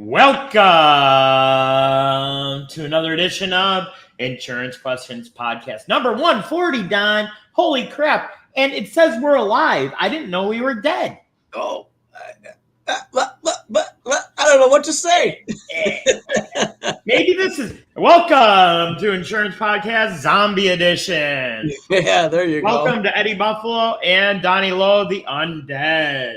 Welcome to another edition of Insurance Questions Podcast. Number 140, Don. Holy crap. And it says we're alive. I didn't know we were dead. Oh, I don't know what to say. Maybe this is welcome to Insurance Podcast Zombie Edition. Yeah, there you go. Welcome to Eddie Buffalo and Donny LO, the Undead.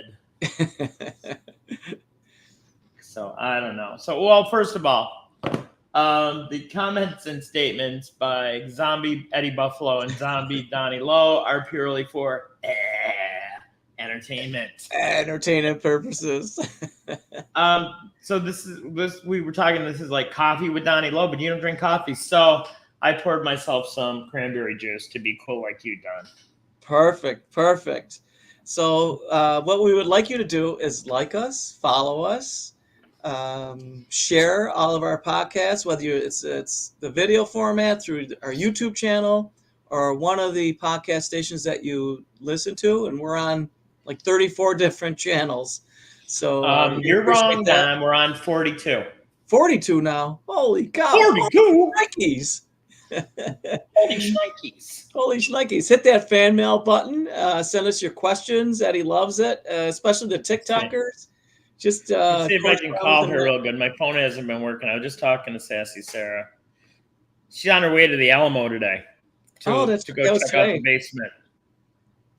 So I don't know. So, well, first of all, the comments and statements by Zombie Eddie Buffalo and Zombie Donny LO are purely for entertainment. Entertainment purposes. So this we were talking. This is like coffee with Donny LO, but you don't drink coffee. So I poured myself some cranberry juice to be cool like you, Don. Perfect. So what we would like you to do is like us, follow us. Share all of our podcasts, whether it's the video format through our YouTube channel or one of the podcast stations that you listen to, and we're on like 34 different channons. So you're wrong, Don. We're on 42. 42 now. Holy cow! 42 Nikes. Holy shnikes. Holy shnikes. Hit that fan mail button. Send us your questions. Eddie loves it, especially the TikTokers. Just see if I can call her real good. My phone hasn't been working. I was just talking to Sassy Sarah. She's on her way to the Alamo today to go check out the basement.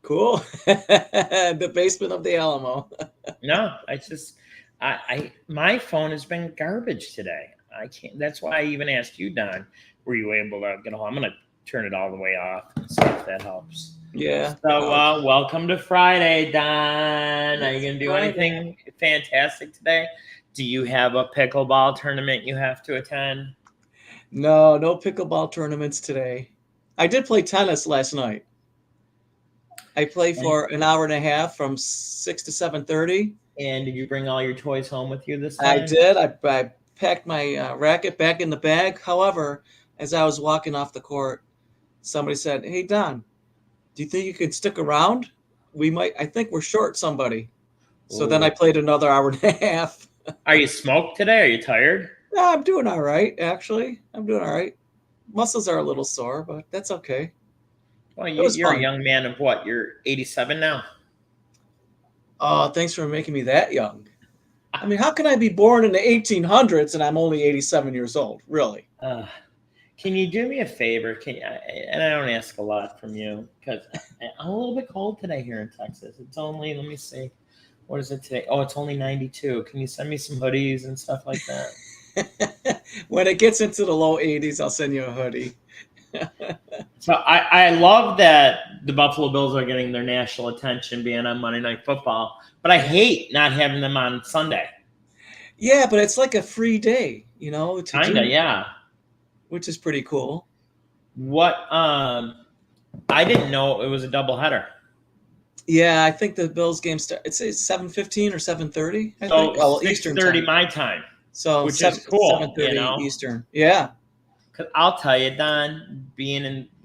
Cool. The basement of the Alamo. No, my phone has been garbage today. I can't. That's why I even asked you, Don. Were you able to get home? I'm gonna turn it all the way off and see if that helps. Yeah. So, welcome to Friday, Don. Are you going to do anything fantastic today? Do you have a pickleball tournament you have to attend? No pickleball tournaments today. I did play tennis last night. I played for an hour and a half from 6 to 7:30. And did you bring all your toys home with you this time? I did. I packed my racket back in the bag. However, as I was walking off the court, somebody said, "Hey, Don, do you think you could stick around? I think we're short somebody." So then I played another hour and a half. Are you smoked today? Are you tired? No, I'm doing all right, actually. I'm doing all right. Muscles are a little sore, but that's okay. Well, you're a young man of what? You're 87 now? Oh, thanks for making me that young. I mean, how can I be born in the 1800s and I'm only 87 years old? Really? Can you do me a favor? And I don't ask a lot from you because I'm a little bit cold today here in Texas. It's only, let me see, what is it today? Oh, it's only 92. Can you send me some hoodies and stuff like that? When it gets into the low 80s, I'll send you a hoodie. So I love that the Buffalo Bills are getting their national attention being on Monday Night Football, but I hate not having them on Sunday. Yeah, but it's like a free day, Kinda, yeah. Which is pretty cool. What I didn't know it was a doubleheader. Yeah, I think the Bills game it's 7:15 or 7:30. So 6:30 my time. So which is cool, 7:30 Eastern. Yeah. Because I'll tell you, Don,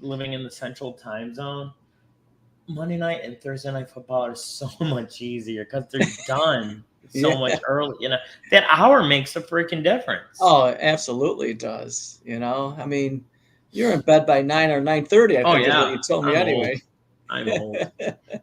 living in the Central Time Zone, Monday night and Thursday night football are so much easier because they're done so much early. That hour makes a freaking difference. Oh, absolutely it does. I mean, you're in bed by 9 or 9:30. I think is what you told me anyway. I'm old.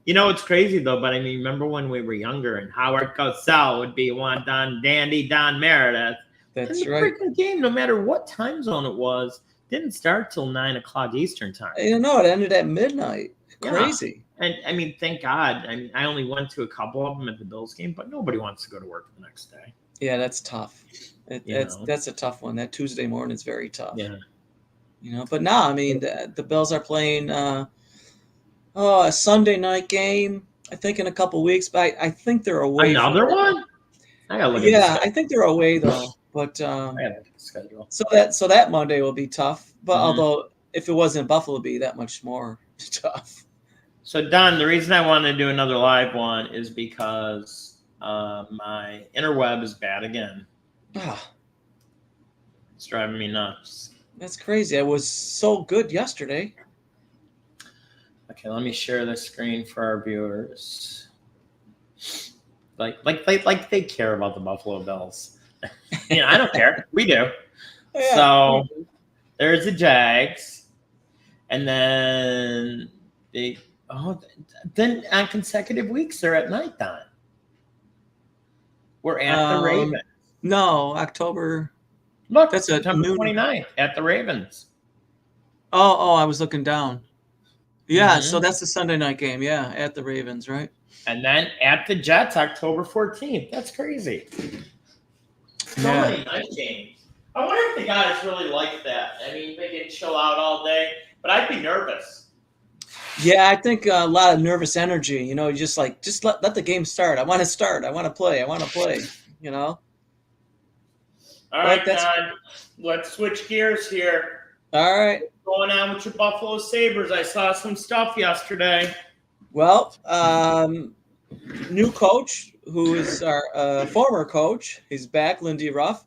It's crazy though. But I mean, remember when we were younger and Howard Cosell would be one Don Meredith. That's and the right. freaking game, no matter what time zone it was, didn't start till 9 o'clock Eastern time. It ended at midnight. Crazy. Yeah. And I mean, thank God. I mean, I only went to a couple of them at the Bills game, but nobody wants to go to work the next day. Yeah, that's tough. That's a tough one. That Tuesday morning is very tough. Yeah. But now, I mean, the Bills are playing a Sunday night game. I think in a couple weeks, but I think they're away. Another one? I gotta look at Yeah, I think they're away though. But I gotta look at the schedule. So that Monday will be tough. But although if it was in Buffalo, it'd be that much more tough. So Don, the reason I wanted to do another live one is because my interweb is bad again. It's driving me nuts. That's crazy. I was so good yesterday. Okay, let me share the screen for our viewers. Like they care about the Buffalo Bills. I don't care. We do. Yeah. So there's the Jags, and then then on consecutive weeks they're at night, Don. We're at the Ravens. No, October. Look, That's a September noon. 29th at the Ravens. Oh, I was looking down. Yeah, so Mhm. that's the Sunday night game. Yeah, at the Ravens, right? And then at the Jets, October 14th. That's crazy. So Yeah. many night games. I wonder if the guys really like that. I mean, they can chill out all day, but I'd be nervous. Yeah, I think a lot of nervous energy. You just let the game start. I want to start. I want to play. I want to play. You know. All But right, that's Don. Let's switch gears here. all right. What's going on with your Buffalo Sabres? I saw some stuff yesterday. Well, new coach who is our former coach. He's back, Lindy Ruff.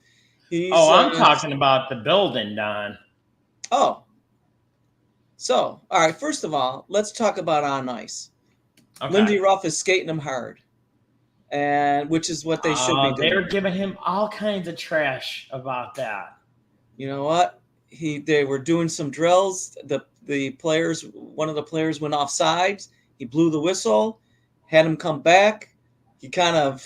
He's I'm talking about the building, Don. Oh. So, all right, first of all, let's talk about on ice. Okay. Lindy Ruff is skating them hard, and which is what they should be doing. They were giving him all kinds of trash about that. You know what? They were doing some drills. The players, one of the players went off sides. He blew the whistle, had him come back. He kind of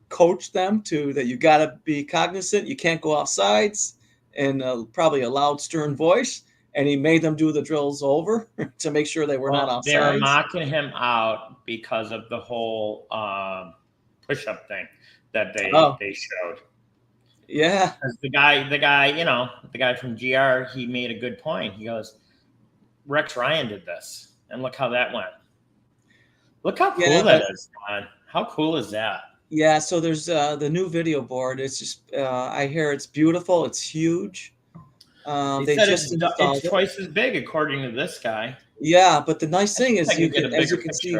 coached them that you got to be cognizant. You can't go off sides, and probably a loud, stern voice. And he made them do the drills over to make sure they were not offsides. They were mocking him out because of the whole push-up thing that they showed. Yeah. The guy from GR, he made a good point. He goes, Rex Ryan did this, and look how that went. Look how cool that is, Don. How cool is that? Yeah, so there's the new video board. It's just, I hear it's beautiful. It's huge. They said it's twice as big, according to this guy. Yeah, but the nice thing is as you can see,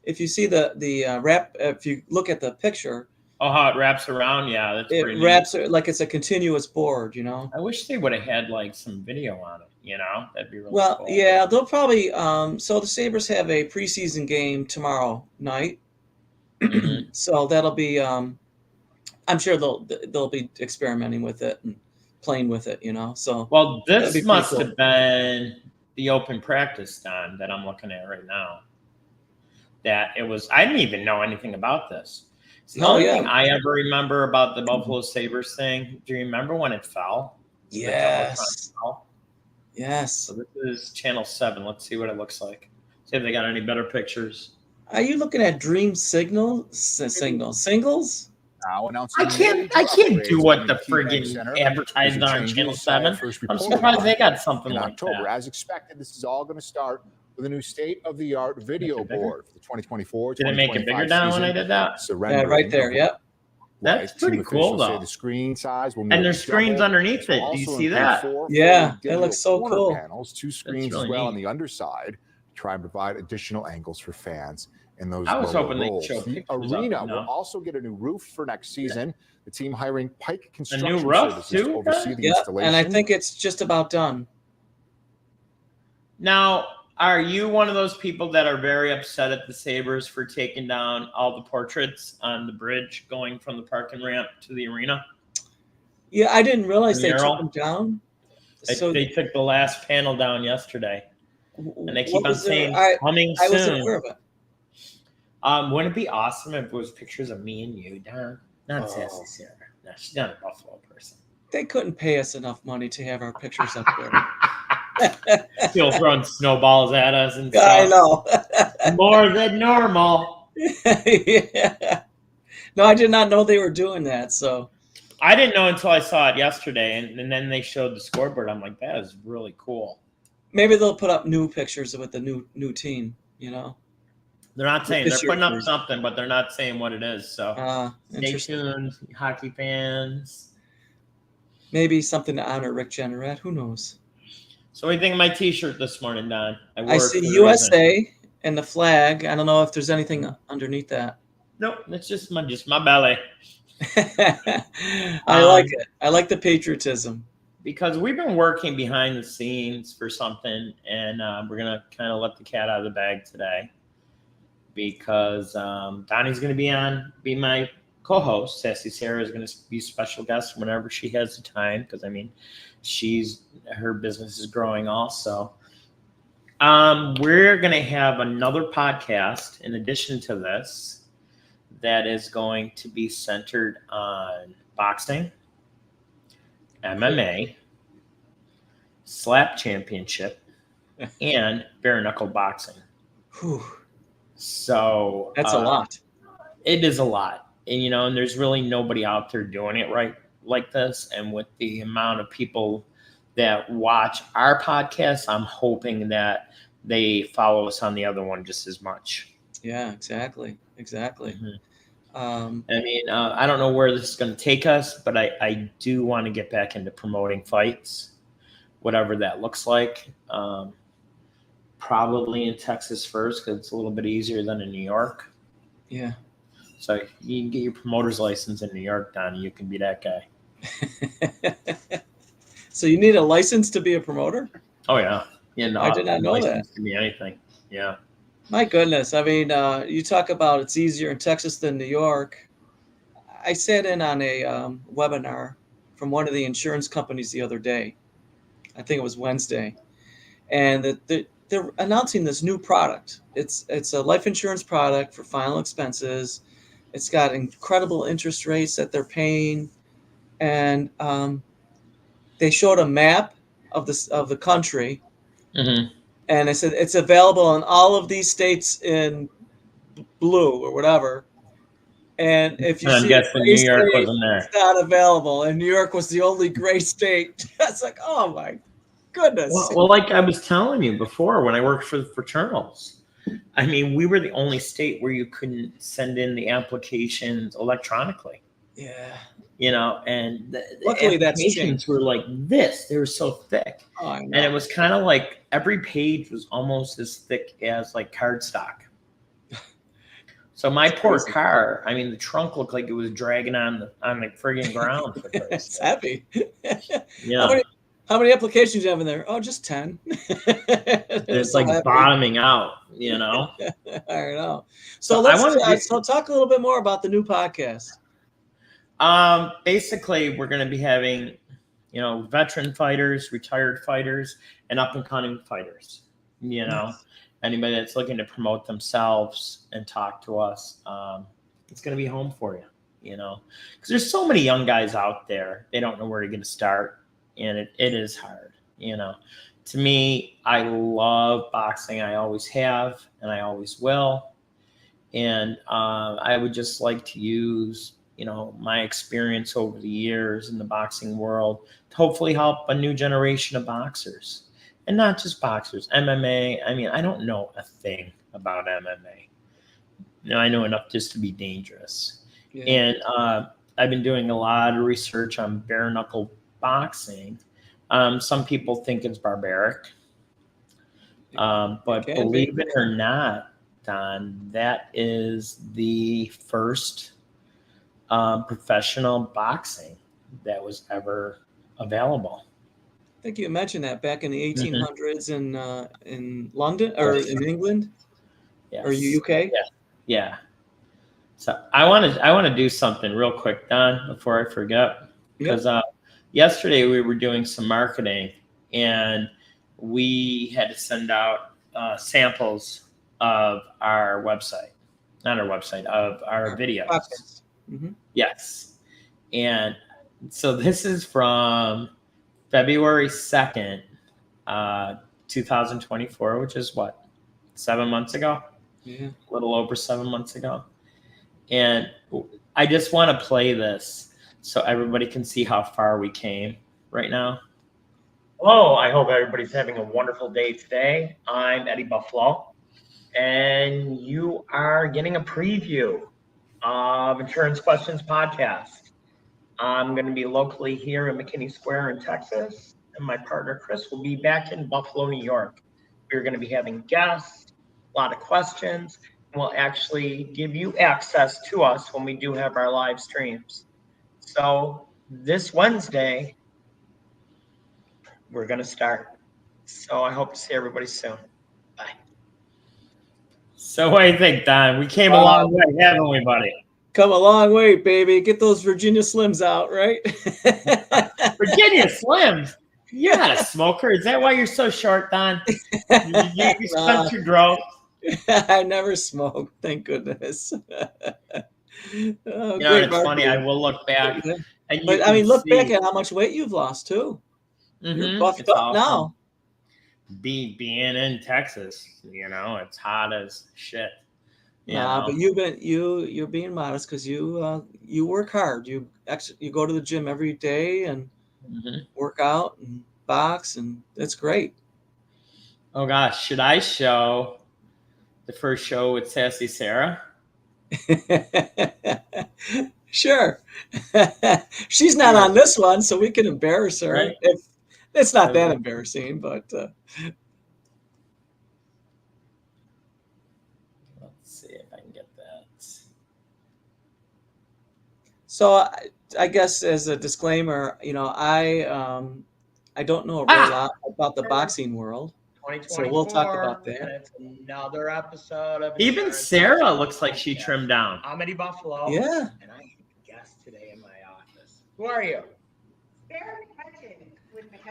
if you see the wrap, if you look at the picture. Oh, how it wraps around. Yeah, that's pretty neat. It wraps like it's a continuous board, I wish they would have had like some video on it, That'd be really cool. Yeah, they'll probably so the Sabres have a preseason game tomorrow night. Mm-hmm. So that'll be I'm sure they'll be experimenting with it and playing with it, So well, this must have been the open practice, Don, that I'm looking at right now. That it was. I didn't even know anything about this. It's the only thing I ever remember about the Buffalo Sabres thing. Do you remember when it fell? Yes. Yes. So this is Channel 7. Let's see what it looks like. See if they got any better pictures. Are you looking at Dream Singles? Now I can't do what the friggin' advertised on Channel 7. I'm surprised they got something in like October. that. As expected, this is all going to start with a new state-of-the-art video board for the 2024. Did it make it bigger down when I did that? Yeah, right there. Yep. That's pretty cool, though. The screen size will and there's screens underneath it. Do you see that? Yeah, it looks so cool. Panels, 2 screens as well on the underside to try and provide additional angles for fans. In those I was hoping they'd show the arena will also get a new roof for next season. The team hiring Pike Construction Services to oversee the installation. And I think it's just about done. Now, are you one of those people that are very upset at the Sabres for taking down all the portraits on the bridge going from the parking ramp to the arena? Yeah, I didn't realize they took them down. They took the last panel down yesterday. And they keep on saying coming soon. I wasn't aware of it. Wouldn't it be awesome if it was pictures of me and you, Don? Not Sassy Sarah. No, she's not a Buffalo person. They couldn't pay us enough money to have our pictures up there. Still throwing snowballs at us and stuff. I know. More than normal. Yeah. No, I did not know they were doing that. So I didn't know until I saw it yesterday, and then they showed the scoreboard. I'm like, that is really cool. Maybe they'll put up new pictures with the new team, They're not saying they're putting up something, but they're not saying what it is. So stay tuned, hockey fans. Maybe something to honor Rick Jeanneret. Who knows? So what do you think of my T-shirt this morning, Don? I see USA and the flag. I don't know if there's anything underneath that. Nope, it's just my belly. I like it. I like the patriotism. Because we've been working behind the scenes for something, and we're gonna kind of let the cat out of the bag today. Because Donnie's going to be my co-host, Sassy Sarah, is going to be special guest whenever she has the time, because I mean, her business is growing also. We're going to have another podcast in addition to this that is going to be centered on boxing, MMA, slap championship, and bare knuckle boxing. Whew. So That's a lot. It is a lot, and and there's really nobody out there doing it right like this. And with the amount of people that watch our podcast, I'm hoping that they follow us on the other one just as much. Yeah, exactly. Mm-hmm. I mean, I don't know where this is going to take us, but I do want to get back into promoting fights, whatever that looks like. Probably in Texas first, because it's a little bit easier than in New York. Yeah. So you can get your promoter's license in New York, Donnie. You can be that guy. So you need a license to be a promoter? Oh, yeah. Yeah, I did not know that. Can be anything. Yeah. My goodness. I mean, you talk about it's easier in Texas than New York. I sat in on a webinar from one of the insurance companies the other day. I think it was Wednesday. And they're announcing this new product. It's a life insurance product for final expenses. It's got incredible interest rates that they're paying. And they showed a map of the country. Mm-hmm. And they said it's available in all of these states in blue or whatever. And if you see guessing New York wasn't there. It's not available. And New York was the only gray state. That's like, oh my goodness. Well, like I was telling you before, when I worked for the fraternals, I mean, we were the only state where you couldn't send in the applications electronically. Yeah. And the luckily applications were like this. They were so thick. Oh, I know. And it was kind of like every page was almost as thick as like cardstock. So my poor car, I mean, the trunk looked like it was dragging on the friggin' ground. It's heavy. Yeah. How many applications do you have in there? Oh, just 10. It's like bottoming out, I don't know. So so talk a little bit more about the new podcast. Basically, we're going to be having, veteran fighters, retired fighters, and up and coming fighters. Anybody that's looking to promote themselves and talk to us, it's going to be home for you. Because there's so many young guys out there, they don't know where to get to start, and it is hard. To me, I love boxing. I always have, and I always will. And I would just like to use my experience over the years in the boxing world to hopefully help a new generation of boxers, and not just boxers. MMA. I mean, I don't know a thing about MMA. I know enough just to be dangerous. Yeah. And I've been doing a lot of research on bare knuckle boxing. Some people think it's barbaric, but believe it or not, Don, that is the first professional boxing that was ever available. I think you mentioned that back in the 1800s in London or in England, or UK. Yeah. So I want to do something real quick, Don, before I forget, because yesterday we were doing some marketing and we had to send out samples of our website, not our website, of our videos. Mm-hmm. Yes. And so this is from February 2nd, 2024, which is what, 7 months ago? Yeah. A little over 7 months ago. And I just want to play this so everybody can see how far we came right now. Hello, I hope everybody's having a wonderful day today. I'm Eddie Buffalo, and you are getting a preview of Insurance Questions Podcast. I'm going to be locally here in McKinney Square in Texas, and my partner Chris will be back in Buffalo, New York. We're going to be having guests, a lot of questions, and we'll actually give you access to us when we do have our live streams. So this Wednesday, we're going to start. So I hope to see everybody soon. Bye. So what do you think, Don? We came a long way, haven't we, buddy? come a long way, baby. Get those Virginia Slims out, right? Virginia Slims. You're not a smoker. Is that why you're so short, Don? You spent your growth. I never smoked, thank goodness. It's funny. I will look back, and but I mean, look back at how much weight you've lost too. You're buffed up now. Being in Texas, it's hot as shit. But you're being modest because you work hard. You go to the gym every day and work out and box, and that's great. Oh gosh, should I show the first show with Sassy Sarah? Sure. She's not on this one, so we can embarrass her. Right. If it's not that embarrassing, but let's see if I can get that. So I guess as a disclaimer, I don't know a real lot about the boxing world. So we'll talk about that. And it's another episode of Even Sarah looks like she trimmed down. Amity Buffalo. Yeah. And I have a guest today in my office. Who are you? Sarah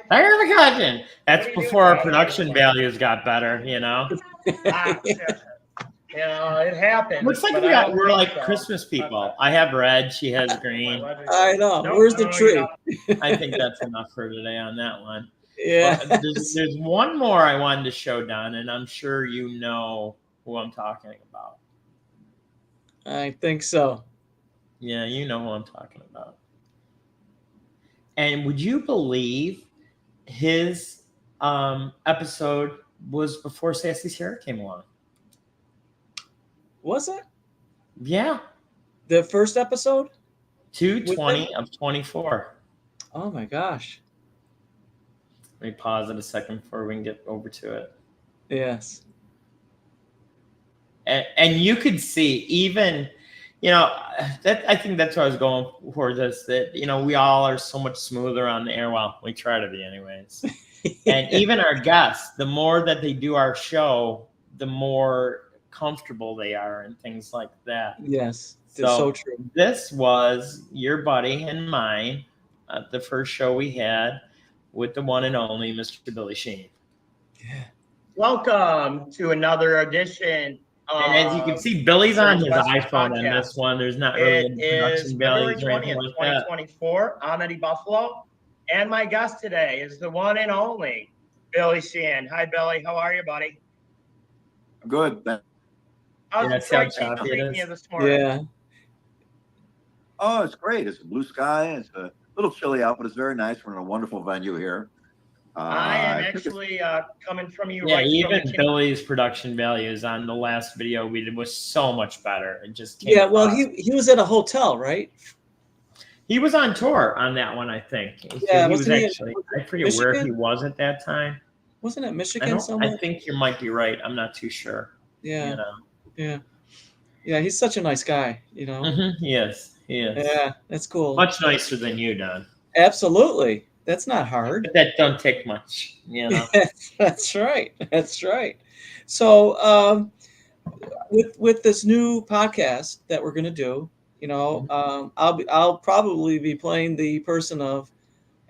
McCutcheon. That's before our production values got better, It happens. Looks like we're like Christmas people. I have red, she has green. I know. Where's the tree? I think that's enough for today on that one. Yeah. There's one more I wanted to show, Don, and I'm sure you know who I'm talking about. I think so. Yeah, you know who I'm talking about. And would you believe his episode was before Sassy Sarah came along? Was it? Yeah. The first episode? 220 of 24. Oh my gosh. Let me pause it a second before we can get over to it. Yes. And you could see even, that I think that's what I was going for this, that, we all are so much smoother on the air. Well, we try to be anyways. And even our guests, the more that they do our show, the more comfortable they are and things like that. Yes. So true. This was your buddy and mine, the first show we had with the one and only Mr. Billy Sheen. Yeah. Welcome to another edition. And as you can see, Billy's on his iPhone on this one. There's not really any production values or anything like that. 2024, Amity Buffalo. And my guest today is the one and only Billy Sheen. Hi, Billy. How are you, buddy? Good. How's the treating you this morning? Yeah. Oh, it's great. It's a blue sky. It's a little chilly out, but it's very nice. We're in a wonderful venue here. I am actually coming from you. Yeah, right even from Billy's production values on the last video we did was so much better. It just came he was at a hotel, right? He was on tour on that one, I think. Yeah, he was actually. I forget where he was at that time. Wasn't it Michigan somewhere? I think you might be right. I'm not too sure. Yeah. Yeah. Yeah, he's such a nice guy, He is. He is. Yeah, that's cool. Much nicer than you, Don. Absolutely. That's not hard. But that don't take much, That's right. That's right. So with this new podcast that we're going to do, I'll probably be playing the person of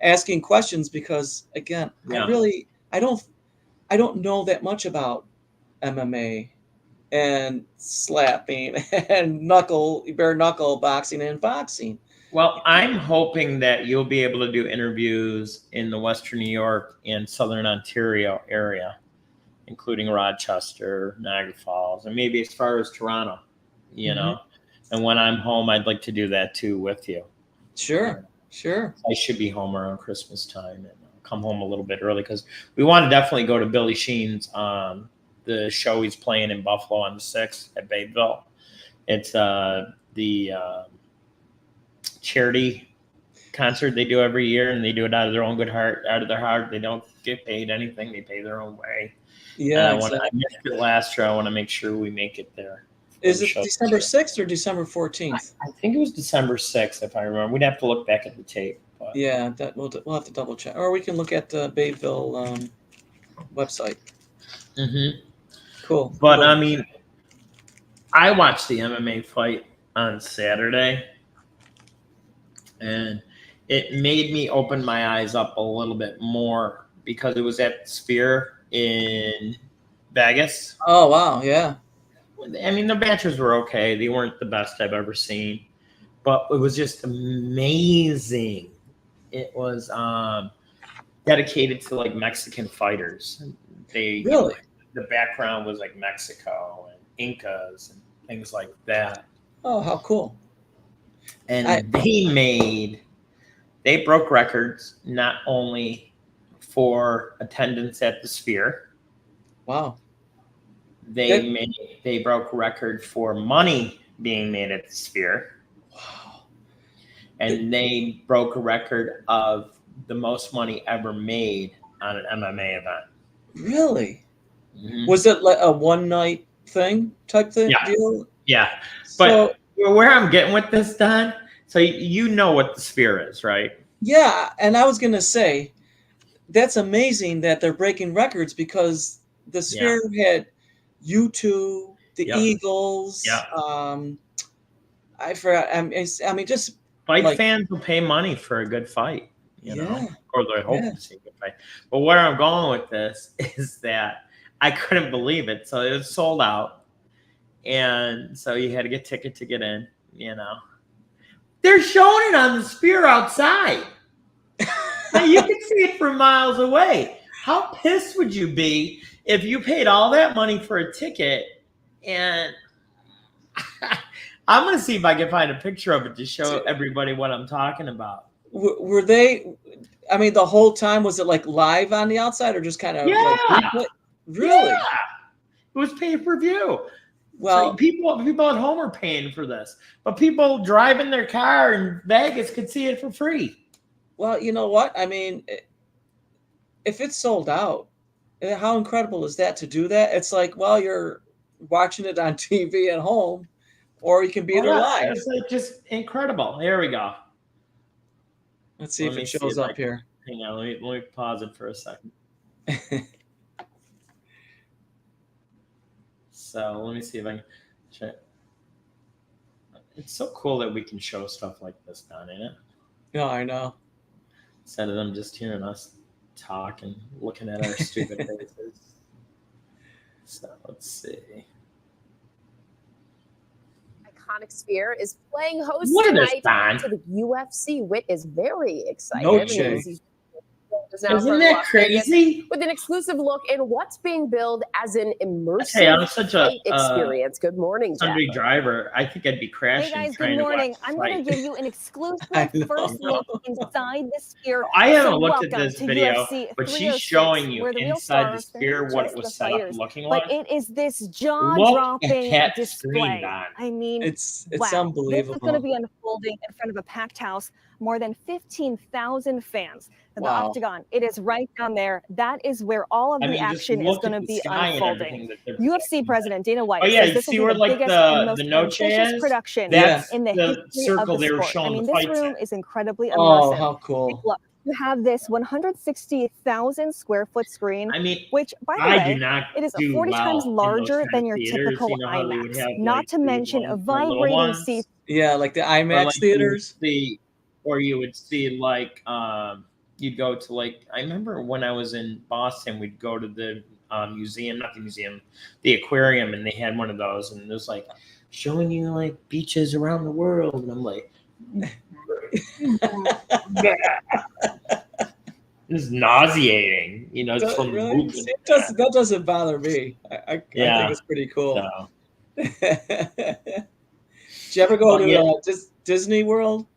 asking questions because again, I don't know that much about MMA and slapping and bare knuckle boxing and boxing. Well, I'm hoping that you'll be able to do interviews in the Western New York and Southern Ontario area, including Rochester, Niagara Falls, and maybe as far as Toronto, And when I'm home, I'd like to do that too with you. Sure. I should be home around Christmas time and come home a little bit early because we want to definitely go to Billy Sheen's the show he's playing in Buffalo on the 6th at Bayville. It's the charity concert they do every year, and they do it out of their own out of their heart. They don't get paid anything. They pay their own way. Yeah, I missed it last year. I want to make sure we make it there. Is it December 6th or December 14th? I think it was December 6th, if I remember. We'd have to look back at the tape. But. Yeah, we'll have to double check. Or we can look at the Bayville website. Mm-hmm. Cool. But, I mean, I watched the MMA fight on Saturday, and it made me open my eyes up a little bit more because it was at Sphere in Vegas. Oh wow, yeah. I mean, the matches were okay. They weren't the best I've ever seen, but it was just amazing. It was dedicated to like Mexican fighters. They Really? The background was like Mexico and Incas and things like that. Oh, how cool! And they broke records not only for attendance at the Sphere. Wow. They broke record for money being made at the Sphere. Wow. And they broke a record of the most money ever made on an MMA event. Really? Mm-hmm. Was it like a one night thing type thing? Yeah. Deal? Yeah. But So, where I'm getting with this, Don, so you know what the Sphere is, right? yeah, and I was gonna say that's amazing that they're breaking records because the Sphere had U2, the Eagles. I forgot. I mean, just fight fans will pay money for a good fight, you know, or they hope to see a good fight. But where I'm going with this is that I couldn't believe it. So it was sold out, and so you had to get a ticket to get in. You know, they're showing it on the Sphere outside. Now you can see it from miles away. How pissed would you be if you paid all that money for a ticket and I'm going to see if I can find a picture of it to show everybody what I'm talking about. Were they, I mean, the whole time, was it like live on the outside or just kind of like, really? Yeah. It was pay-per-view. Well, so people at home are paying for this, but people driving their car in Vegas could see it for free. Well, you know what? I mean, if it's sold out, how incredible is that to do that? It's like, well, you're watching it on TV at home, or you can be there live. It's like just incredible. Here we go. Let's see if it shows up here. Hang on, let me pause it for a second. So let me see if I can check. It's so cool that we can show stuff like this, Don, ain't it? No, I know. Instead of them just hearing us talk and looking at our stupid faces. So let's see. Iconic Sphere is playing host tonight to the UFC. Whit is very excited. No, isn't that crazy? With an exclusive look in what's being billed as an immersive fight experience. Good morning, Sunday driver. I think I'd be crashing. Hey guys, good morning. I'm going to give you an exclusive first look inside the Sphere. I haven't looked at this video, but she's showing you inside the Sphere what it was set up looking like. But it is this jaw-dropping display. I mean, it's wow. unbelievable. This is going to be unfolding in front of a packed house. More than 15,000 fans. The Octagon, it is right down there. That is where all of the action is going to be unfolding. UFC President Dana White says this will be the biggest and most ambitious production in the history circle of the sport. I mean, this room is incredibly immersive. Oh, how cool. Look, you have this 160,000 square foot screen, which, by the way, it is 40 times larger than your typical IMAX. Not to mention vibrating seats. Yeah, like the IMAX theaters. Or you would see like you'd go to like I remember when I was in Boston, we'd go to the museum, not the museum, the aquarium, and they had one of those, and it was like showing you like beaches around the world, and I'm like, this is nauseating, you know. Just from really? That doesn't bother me. I think it's pretty cool. No. Did you ever go to Disney World?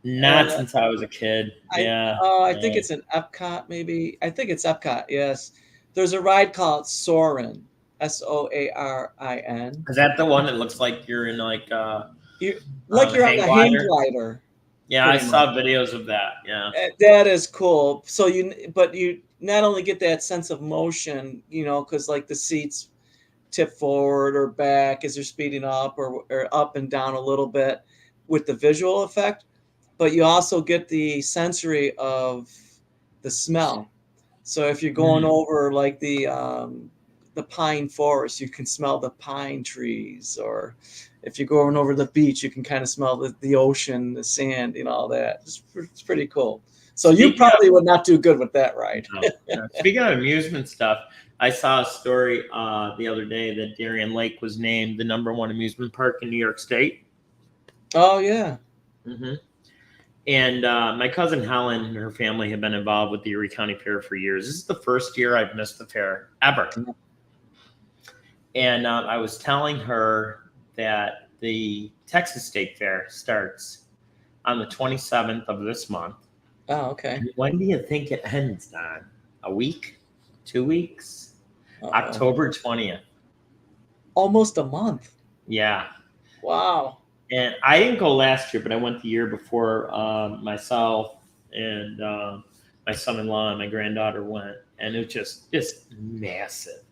Not since I was a kid. I think it's an Epcot, maybe. I think it's Epcot, yes. There's a ride called Soarin', Soarin. Is that the one that looks like you're in like you're on a hang glider? Yeah, I saw videos of that. Yeah. That is cool. So you not only get that sense of motion, you know, because like the seats tip forward or back as they're speeding up or up and down a little bit with the visual effect, but you also get the sensory of the smell. So if you're going over like the pine forest, you can smell the pine trees, or if you're going over the beach, you can kind of smell the ocean, the sand, all that. It's pretty cool. So you probably would not do good with that ride. No. Speaking of amusement stuff, I saw a story the other day that Darien Lake was named the #1 amusement park in New York State. Oh, yeah. Mm-hmm. And my cousin Helen and her family have been involved with the Erie County Fair for years. This is the first year I've missed the fair ever. And I was telling her that the Texas State Fair starts on the 27th of this month. Oh, okay. And when do you think it ends, Don? A week? 2 weeks? October 20th. Almost a month. Yeah. Wow. And I didn't go last year, but I went the year before. Myself and my son-in-law and my granddaughter went, and it was just massive.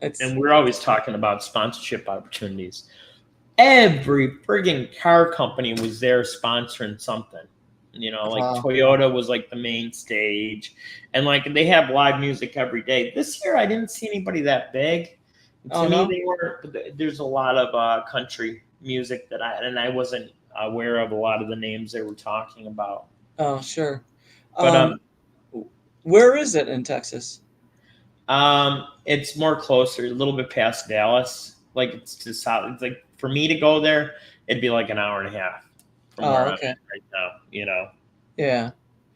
And we're always talking about sponsorship opportunities. Every friggin' car company was there sponsoring something. Toyota was like the main stage, and like they have live music every day. This year, I didn't see anybody that big. To me, they were. There's a lot of country music that I wasn't aware of a lot of the names they were talking about. Oh, sure. But where is it in Texas? It's more closer, a little bit past Dallas. Like it's to south. It's like for me to go there, it'd be like an hour and a half from where I'm at right now. Yeah,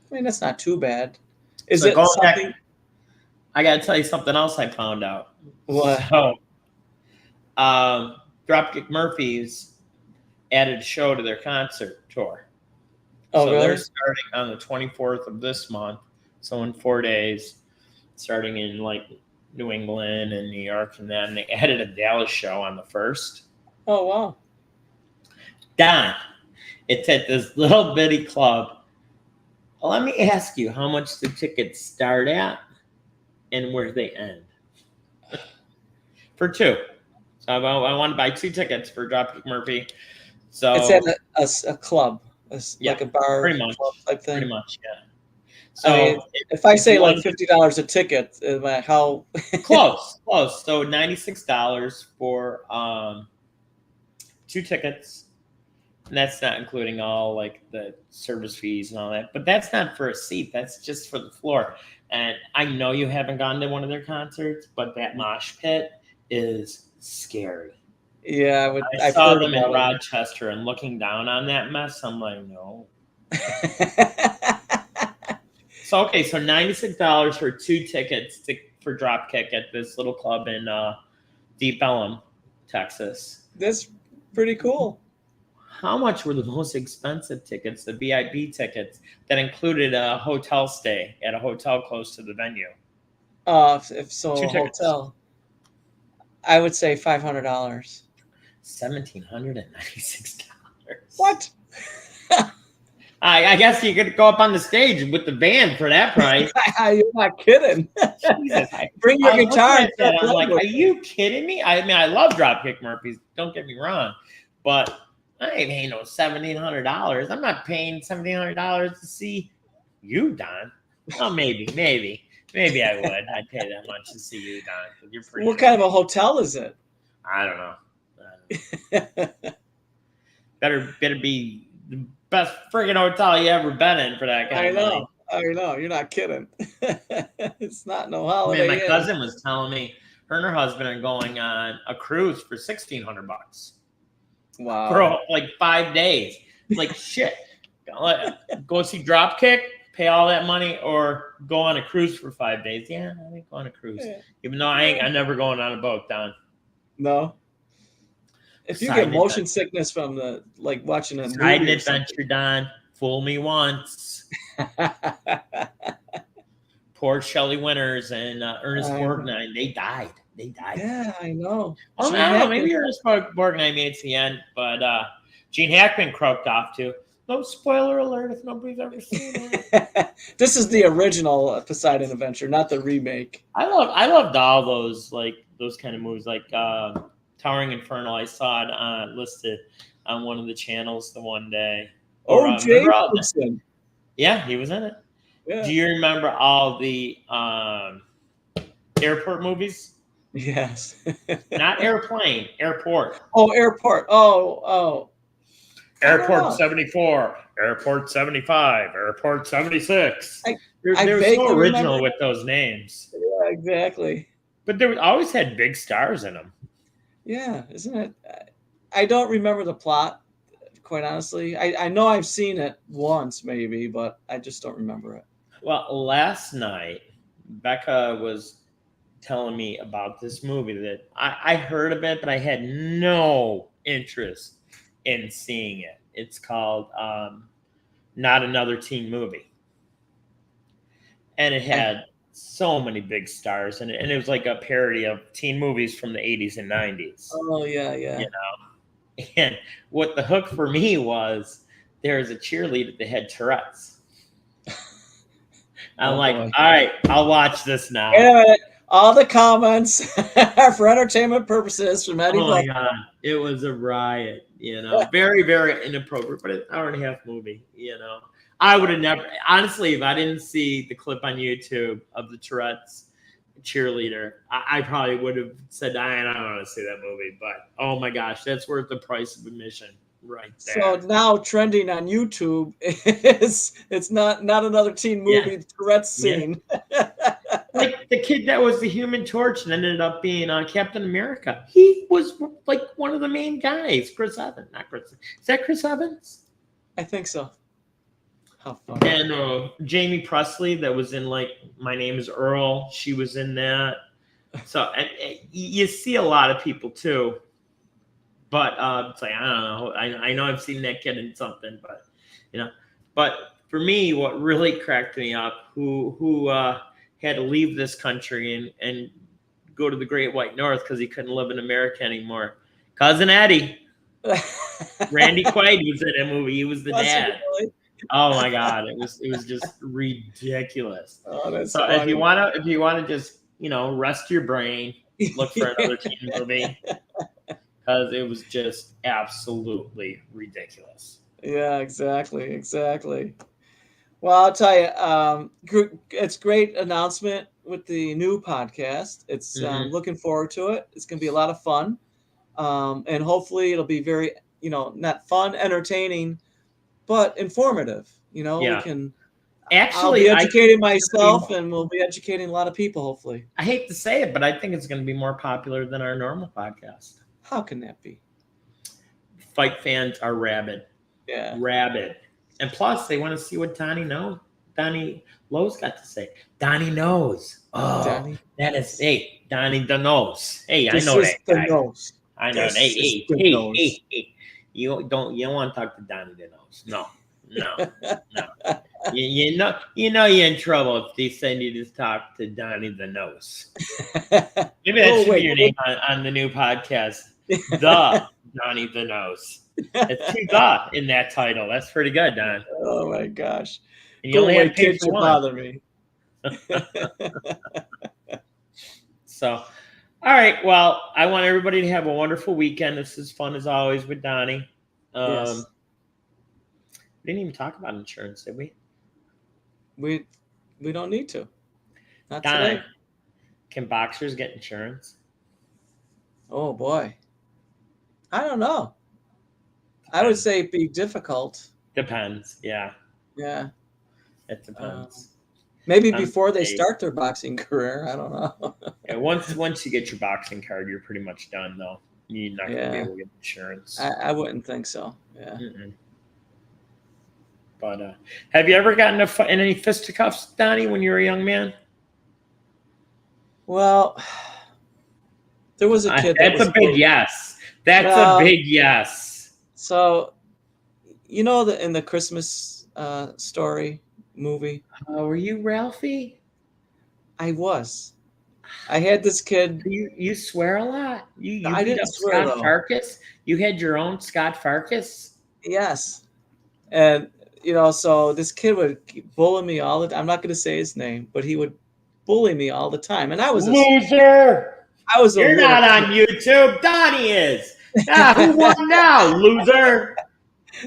I mean that's not too bad. Is so it something? Back, I gotta tell you something else I found out. What? So, Dropkick Murphys added a show to their concert tour. Oh, so really? They're starting on the 24th of this month. So in 4 days, starting in like New England and New York, and then they added a Dallas show on the 1st. Oh, wow. Don, it's at this little bitty club. Let me ask you how much the tickets start at and where they end. For 2. So I want to buy 2 tickets for Dropkick Murphy. So it's at a club, like a bar pretty much, club type thing. Pretty much, yeah. So I mean, if I say like $50 a ticket, how close? So $96 for 2 tickets, and that's not including all like the service fees and all that. But that's not for a seat. That's just for the floor. And I know you haven't gone to one of their concerts, but that mosh pit is scary. Yeah, I saw them in Rochester, and looking down on that mess, I'm like, no. So $96 for 2 tickets for Dropkick at this little club in Deep Ellum, Texas. That's pretty cool. How much were the most expensive tickets, the VIP tickets, that included a hotel stay at a hotel close to the venue? If so, a hotel, I would say $500. $1,796. What? I guess you could go up on the stage with the band for that price. You're not kidding. Jesus, bring your guitar. I'm like, are you kidding me? I mean, I love Dropkick Murphys. Don't get me wrong, but I ain't paying no $1,700. I'm not paying $1,700 to see you, Don. Well, maybe I would. I'd pay that much to see you, Don. You're pretty. What kind of a hotel is it? I don't know. Better be the best friggin' hotel you ever been in for that kind of money. I know. You're not kidding. It's not no holiday. Man, my cousin was telling me her and her husband are going on a cruise for $1,600. Wow. For like 5 days. Like shit. Go see Dropkick, pay all that money, or go on a cruise for 5 days. Yeah, I think go on a cruise. Yeah. Even though I'm never going on a boat, Don. No. If you get motion sickness from watching a movie, Side adventure, Don. Fool me once. Poor Shelley Winters and Ernest Borgnine. They died. Yeah, I know. Well, I don't know. Maybe Ernest Borgnine made it to the end, but Gene Hackman croaked off too. No spoiler alert if nobody's ever seen it. This is the original Poseidon Adventure, not the remake. I loved all those kind of movies, like Towering Inferno. I saw it listed on one of the channels the one day. Jay Wilson. Yeah, he was in it. Yeah. Do you remember all the airport movies? Yes. Not airplane, airport. Oh, airport. Oh. Airport 74, Airport 75, Airport 76. They're so original with those names. Yeah, exactly. But they always had big stars in them. Yeah, isn't it? I don't remember the plot, quite honestly. I know I've seen it once, maybe, but I just don't remember it. Well, last night, Becca was telling me about this movie that I heard of it, but I had no interest in seeing it. It's called Not Another Teen Movie. And it had so many big stars in it. And it was like a parody of teen movies from the 80s and 90s. Oh, yeah. You know? And what the hook for me was, there's a cheerleader that had Tourette's. I'm like, boy. All right, I'll watch this now. Wait a minute. All the comments are for entertainment purposes from Eddie. Oh my God. It was a riot, you know. Very, very inappropriate, but an hour and a half movie, you know. I would have never, honestly, if I didn't see the clip on YouTube of the Tourette's cheerleader, I probably would have said, I don't want to see that movie. But oh my gosh, that's worth the price of admission right there. So now trending on YouTube is it's not another teen movie Tourette's scene. Like the kid that was the Human Torch and ended up being Captain America. He was like one of the main guys. Chris Evans, not Chris. Is that Chris Evans? I think so. How funny. And Jamie Presley, that was in like My Name Is Earl. She was in that. So and you see a lot of people too. But it's like, I don't know. I know I've seen that kid in something, but you know. But for me, what really cracked me up, who had to leave this country and go to the Great White North because he couldn't live in America anymore. Cousin Eddie. Randy Quaid was in that movie. He was the dad. Really? Oh my God, it was just ridiculous. Oh, that's so funny. if you wanna just rest your brain, look for another teen movie because it was just absolutely ridiculous. Yeah, exactly. Well, I'll tell you, it's great announcement with the new podcast. It's looking forward to it. It's going to be a lot of fun, and hopefully it'll be very, not fun, entertaining, but informative. We can. Actually, I'll be educating myself, and we'll be educating a lot of people. Hopefully, I hate to say it, but I think it's going to be more popular than our normal podcast. How can that be? Fight fans are rabid. Yeah, rabid. And plus, they want to see what Donny Lo's got to say. Donny knows. Oh, Donny. That is, hey, Donny the nose. Hey, this I know that guy. Nose. I know. Hey. You don't want to talk to Donny the nose. No. You know you're in trouble if they send you to talk to Donny the nose. Maybe that should be your name on the new podcast. The Donny the Nose. It's two the in that title. That's pretty good, Don. Oh my gosh. And you only have to pay for one. Bother me. So, all right. Well, I want everybody to have a wonderful weekend. This is fun as always with Donny. Yes. We didn't even talk about insurance, did we? We don't need to. Not Don, today. Can boxers get insurance? Oh boy. I don't know. I would say it'd be difficult. Depends. Yeah. Yeah. It depends. Maybe before they start their boxing career. I don't know. Yeah, once you get your boxing card, you're pretty much done, though. You're not going to be able to get insurance. I wouldn't think so. Yeah. Mm-mm. But have you ever gotten in any fisticuffs, Donny, when you were a young man? Well, there was a kid. That's a big yes. That's a big yes. So, in the Christmas Story movie. Oh, were you Ralphie? I was. I had this kid. You swear a lot. I didn't swear. Scott Farkas. You had your own Scott Farkas. Yes, and so this kid would bully me all the time. I'm not going to say his name, but he would bully me all the time, and I was loser. You're not on YouTube. Donny is. Who won now, loser?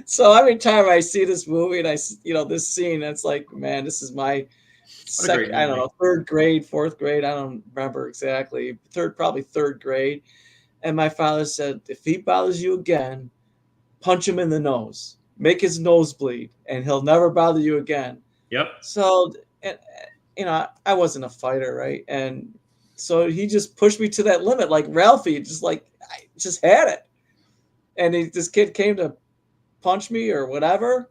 So every time I see this movie and I, this scene, it's like, man, this is my I don't know, third grade, fourth grade. I don't remember exactly. Probably third grade. And my father said, if he bothers you again, punch him in the nose, make his nose bleed, and he'll never bother you again. Yep. So, and, I wasn't a fighter, right? And so he just pushed me to that limit, like Ralphie, I just had it. And this kid came to punch me or whatever.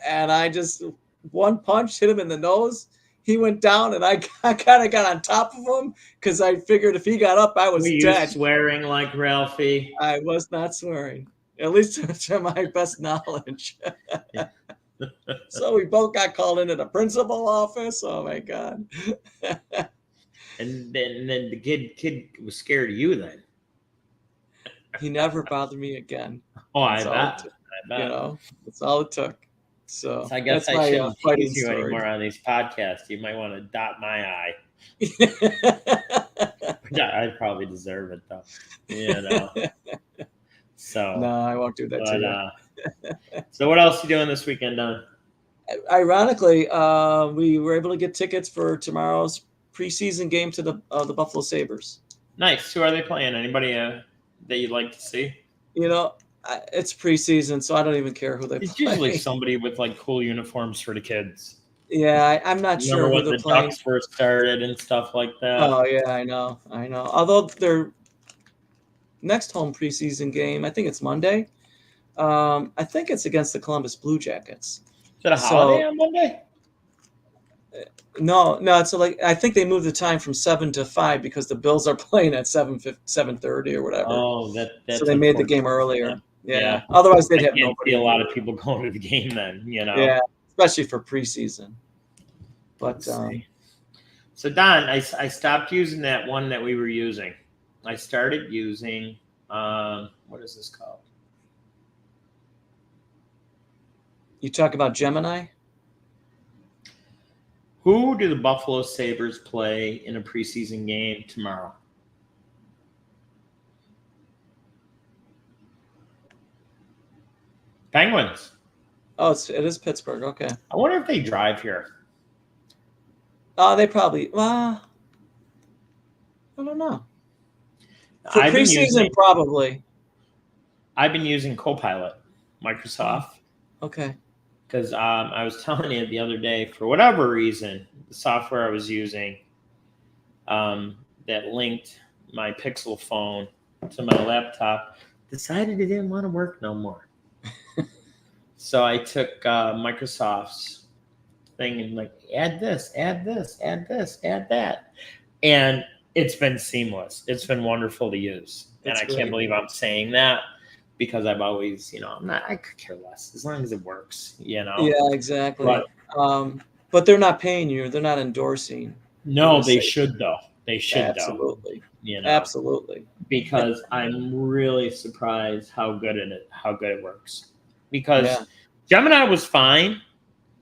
And I just, one punch hit him in the nose. He went down, and I kind of got on top of him because I figured if he got up, I was dead. Were you swearing like Ralphie? I was not swearing, at least to my best knowledge. So we both got called into the principal office. Oh my God! and then the kid was scared of you. Then he never bothered me again. Oh, I bet. That's all it took. So I guess I shouldn't tease you anymore on these podcasts. You might want to dot my eye. I probably deserve it though. So no, I won't do that to you. So what else are you doing this weekend, Don? Ironically, we were able to get tickets for tomorrow's preseason game to the Buffalo Sabres. Nice. Who are they playing? Anybody that you'd like to see? It's preseason, so I don't even care who they play. It's usually somebody with like cool uniforms for the kids. Yeah, I'm not sure who they're playing. Ducks first started and stuff like that. Oh yeah, I know. Although their next home preseason game, I think it's Monday. I think it's against the Columbus Blue Jackets. Is it a holiday on Monday? No. It's I think they moved the time from 7 to 5 because the Bills are playing at 7:30 or whatever. Oh, that's so they made the game earlier. Yeah. Otherwise, they'd have nobody. See a lot of people going to the game then. Yeah, especially for preseason. But so Don, I stopped using that one that we were using. I started using what is this called? You talk about Gemini? Who do the Buffalo Sabres play in a preseason game tomorrow? Penguins. Oh, it is Pittsburgh. Okay. I wonder if they drive here. They probably. Well, I don't know. For preseason, probably. I've been using Copilot, Microsoft. Okay. Because I was telling you the other day, for whatever reason, the software I was using that linked my Pixel phone to my laptop decided it didn't want to work no more. So I took Microsoft's thing and add this, add this, add this, add that. And it's been seamless. It's been wonderful to use. That's and I can't believe I'm saying that. Because I've always, I could care less as long as it works, Yeah, exactly. But they're not paying you. They're not endorsing. No, they should though. They should absolutely. Though. Absolutely. Because I'm really surprised how good it works. Because Gemini was fine,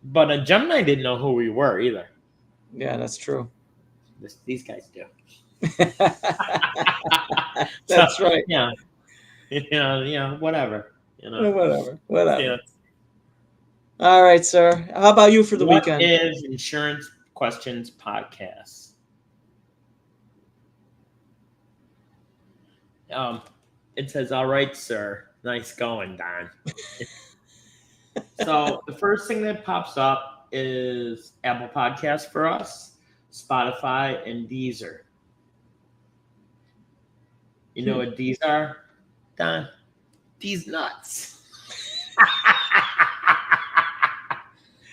but Gemini didn't know who we were either. Yeah, that's true. These guys do. That's right. Yeah. Whatever. Whatever. Yeah. All right, sir. How about you for the weekend? What is Insurance Questions Podcast? It says, all right, sir. Nice going, Don. So the first thing that pops up is Apple Podcasts for us, Spotify, and Deezer. You know what these are? Don, these nuts.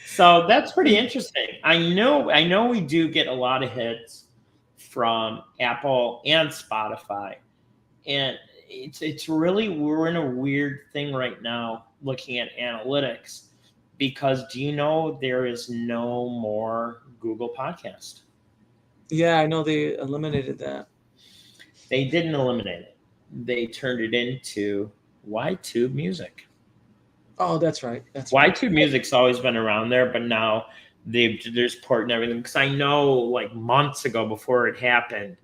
So that's pretty interesting. I know we do get a lot of hits from Apple and Spotify. And it's really, we're in a weird thing right now looking at analytics, because do you know there is no more Google Podcast? Yeah, I know they eliminated that. They didn't eliminate it. They turned it into YTube Music. Oh, that's right. YTube Music's always been around there, but now there's port and everything. Because I know, months ago, before it happened,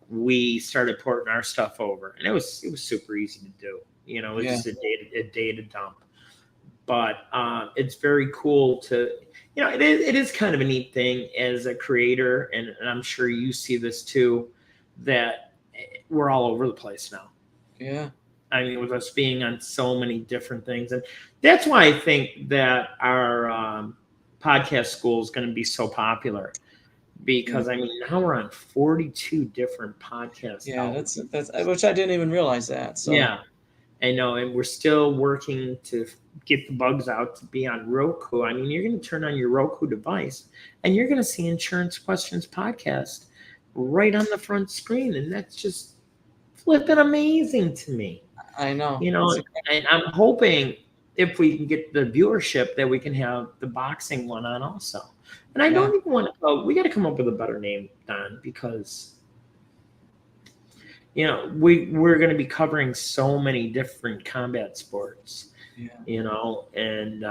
we started porting our stuff over, and it was super easy to do. It was just a data dump. But it's very cool to, it is kind of a neat thing as a creator, and I'm sure you see this too, that we're all over the place now. Yeah. I mean, with us being on so many different things. And that's why I think that our podcast school is going to be so popular. Because I mean, now we're on 42 different podcasts. Yeah, that's which I didn't even realize that. So yeah, I know, and we're still working to get the bugs out to be on Roku. I mean, you're going to turn on your Roku device, and you're going to see Insurance Questions Podcast right on the front screen, and that's just flipping amazing to me. I know. And I'm hoping if we can get the viewership that we can have the boxing one on also. And I don't even want to go. We got to come up with a better name, Don, because we're going to be covering so many different combat sports. Yeah. And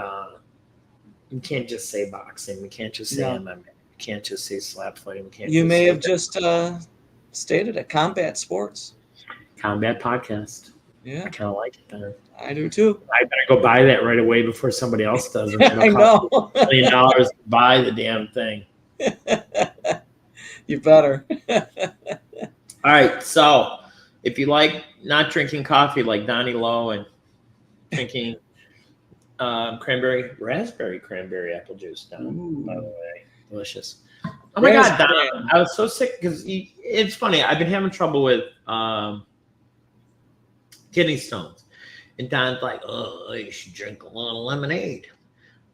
you can't just say boxing. We can't just say MMA. We can't just say slap fighting. You may have just stated it. Combat sports. Combat podcast. Yeah. I kind of like it better. I do too. I better go buy that right away before somebody else does. I know. $1 million to buy the damn thing. You better. All right. So if you like not drinking coffee like Donny LO and drinking raspberry cranberry apple juice, Don, by the way, delicious. Oh my God, Don, I was so sick because it's funny. I've been having trouble with kidney stones. And Don's like, oh, you should drink a lot of lemonade.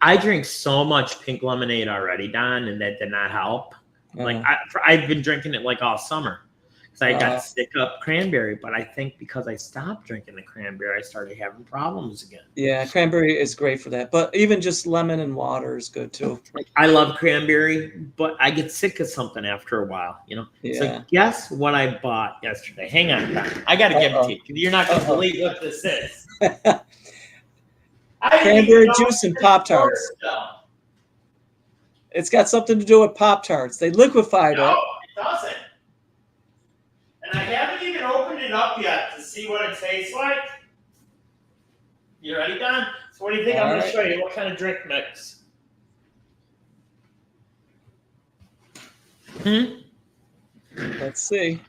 I drink so much pink lemonade already, Don, and that did not help. Like I've been drinking it like all summer because I got sick of cranberry. But I think because I stopped drinking the cranberry, I started having problems again. Yeah, cranberry is great for that. But even just lemon and water is good too. Like, I love cranberry, but I get sick of something after a while, Yeah. So guess what I bought yesterday? Hang on, Don. I got to give it to you. You're not going to believe what this is. Cranberry juice and Pop-Tarts. It's got something to do with Pop-Tarts. They liquefied it. No, it doesn't. And I haven't even opened it up yet to see what it tastes like. You ready, Don? So what do you think? I'm going to show you what kind of drink mix. Let's see.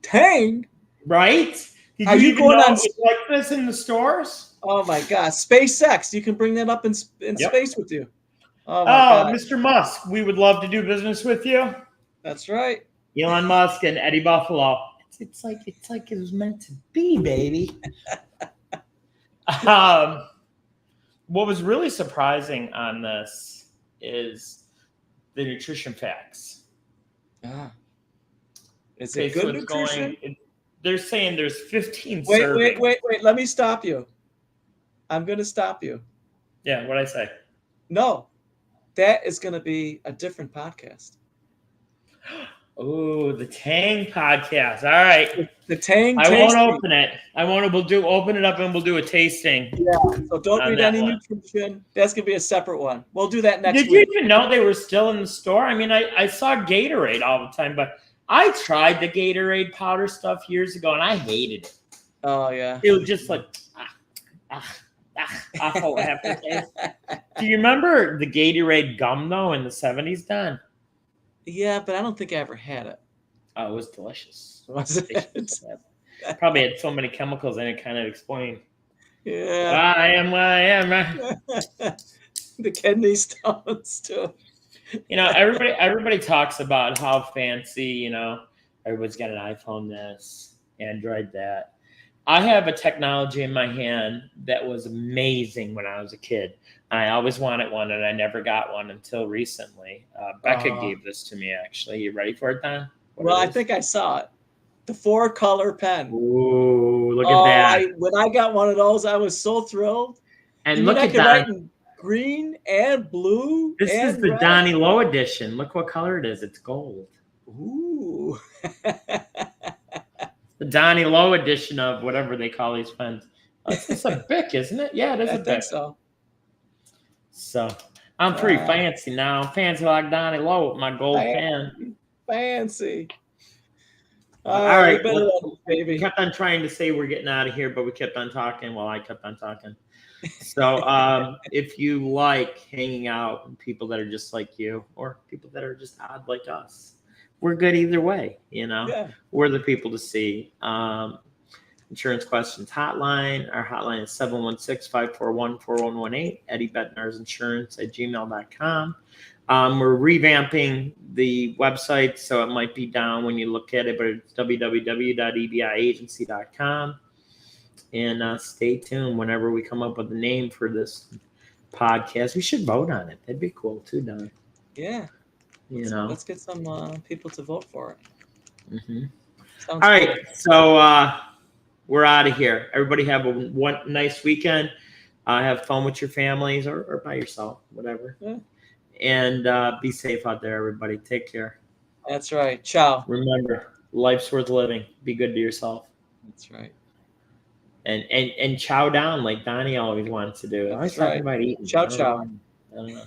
Tang, right? Are you going on like this in the stores? Oh my God, SpaceX! You can bring that up in space with you. Oh, God. Mr. Musk, we would love to do business with you. That's right, Elon Musk and Eddie Buffalo. It's like it was meant to be, baby. What was really surprising on this is the nutrition facts. Is it good nutrition? They're saying there's 15 servings. Wait. Let me stop you. I'm going to stop you. Yeah, what'd I say? No, that is going to be a different podcast. Oh, the Tang podcast. All right. The Tang. I won't open it. We'll open it up and we'll do a tasting. Yeah. So don't read any nutrition. That's going to be a separate one. We'll do that next week. Did you even know they were still in the store? I mean, I saw Gatorade all the time, but I tried the Gatorade powder stuff years ago and I hated it. Oh, yeah. It was just like, awful aftertaste. Do you remember the Gatorade gum, though, in the 70s, Don? Yeah, but I don't think I ever had it. Oh, it was delicious. Was it? Probably had so many chemicals in it, kind of explain. Yeah. I am. The kidney stones, too. Everybody talks about how fancy, everybody's got an iPhone this, Android that. I have a technology in my hand that was amazing when I was a kid. I always wanted one, and I never got one until recently. Becca gave this to me, actually. You ready for it, Don? Well, I think I saw it. The 4-color pen. Ooh, look at that. When I got one of those, I was so thrilled. And look at that. Green and blue. This is the Donny LO edition. Look what color it is. It's gold. Ooh. The Donny LO edition of whatever they call these pens. It's a Bic, isn't it? Yeah, it is a Bic. I think so. So I'm pretty fancy now. I'm fancy like Donny LO with my gold pen. Fancy. All right, baby. We kept on trying to say we're getting out of here, but we kept on talking while I kept on talking. So if you like hanging out with people that are just like you or people that are just odd like us, we're good either way. We're the people to see. Insurance questions hotline. Our hotline is 716-541-4118. Eddie Bednar's Insurance at gmail.com. We're revamping the website, so it might be down when you look at it, but it's www.ebiagency.com. And stay tuned whenever we come up with a name for this podcast. We should vote on it. That'd be cool too, Don. Yeah. Let's get some people to vote for it. Mm-hmm. All right. Good. So we're out of here. Everybody have one nice weekend. Have fun with your families or by yourself, whatever. Yeah. And be safe out there, everybody. Take care. That's right. Ciao. Remember, life's worth living. Be good to yourself. That's right. And chow down like Donnie always wants to do. That's always right. talking about eating. Ciao, ciao. I don't know.